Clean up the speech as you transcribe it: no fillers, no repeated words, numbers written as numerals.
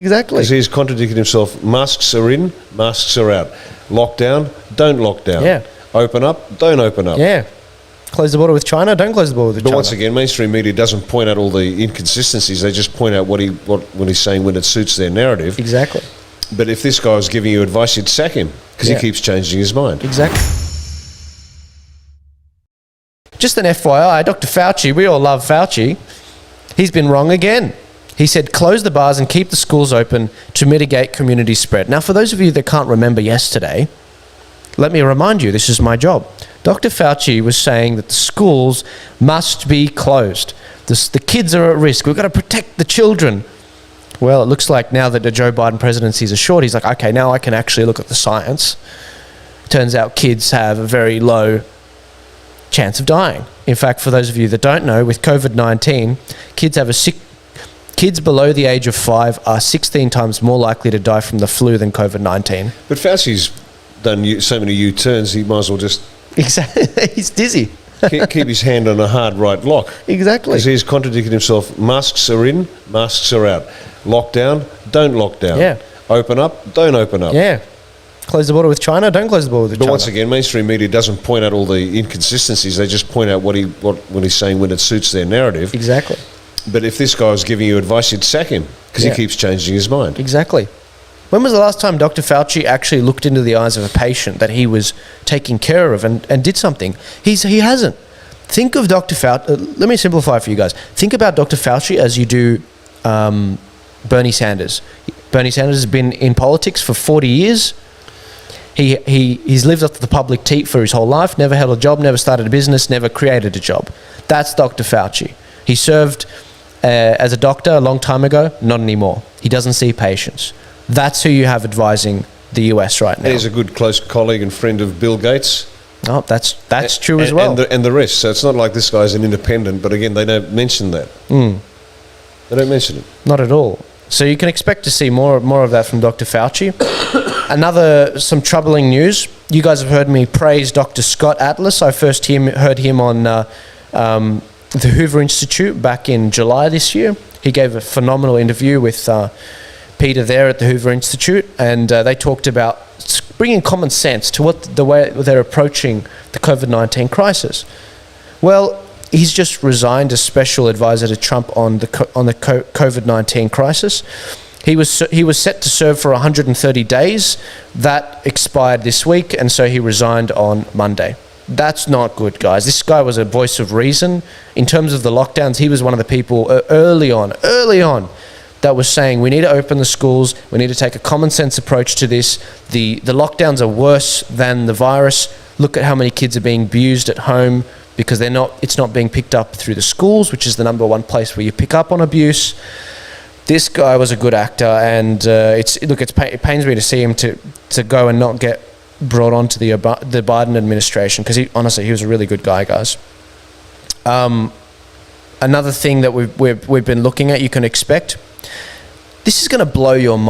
Exactly. Because he's contradicted himself. Masks are in, masks are out. Lockdown, don't lock down. Yeah. Open up, don't open up. Yeah. Close the border with China, don't close the border with China. But once again, mainstream media doesn't point out all the inconsistencies. They just point out what he's saying when it suits their narrative. Exactly. But if this guy was giving you advice, you'd sack him because he keeps changing his mind. Exactly. Just an FYI, Dr. Fauci, we all love Fauci. He's been wrong again. He said, close the bars and keep the schools open to mitigate community spread. Now, for those of you that can't remember yesterday, let me remind you, this is my job. Dr. Fauci was saying that the schools must be closed. The kids are at risk. We've got to protect the children. Well, it looks like now that the Joe Biden presidency is assured, he's like, okay, now I can actually look at the science. Turns out kids have a very low chance of dying. In fact, for those of you that don't know, with COVID-19, kids below the age of 5 are 16 times more likely to die from the flu than COVID-19. But Fauci's done so many U-turns, he might as well just... Exactly. He's dizzy. keep his hand on a hard right lock. Exactly. Because he's contradicted himself. Masks are in, masks are out. Lockdown, don't lock down. Yeah. Open up, don't open up. Yeah. Close the border with China, don't close the border with China. But once again, mainstream media doesn't point out all the inconsistencies. They just point out what he's saying when it suits their narrative. Exactly. But if this guy was giving you advice, you'd sack him because he keeps changing his mind. Exactly. When was the last time Dr. Fauci actually looked into the eyes of a patient that he was taking care of and did something? He hasn't. Think of Dr. Fauci. Let me simplify it for you guys. Think about Dr. Fauci as you do Bernie Sanders. Bernie Sanders has been in politics for 40 years. He's lived up to the public teat for his whole life, never held a job, never started a business, never created a job. That's Dr. Fauci. He served as a doctor a long time ago, not anymore. He doesn't see patients. That's who you have advising the US right now. He's a good close colleague and friend of Bill Gates. Oh, that's true as well. And the rest. So it's not like this guy's an independent, but again, they don't mention that. They don't mention it. Not at all. So you can expect to see more of that from Dr. Fauci. Some troubling news. You guys have heard me praise Dr. Scott Atlas. I first heard him on the Hoover Institute back in July this year. He gave a phenomenal interview with Peter there at the Hoover Institute, and they talked about bringing common sense to the way they're approaching the COVID-19 crisis. Well, he's just resigned as special advisor to Trump on the COVID-19 crisis. He was set to serve for 130 days. That expired this week, and so he resigned on Monday. That's not good, guys. This guy was a voice of reason. In terms of the lockdowns, he was one of the people early on, that was saying we need to open the schools, we need to take a common sense approach to this. The lockdowns are worse than the virus. Look at how many kids are being abused at home because it's not being picked up through the schools, which is the number one place where you pick up on abuse. This guy was a good actor, and it pains me to see him to go and not get brought on to the Biden administration, because he was a really good guy, guys. Another thing that we've been looking at, you can expect, this is going to blow your mind.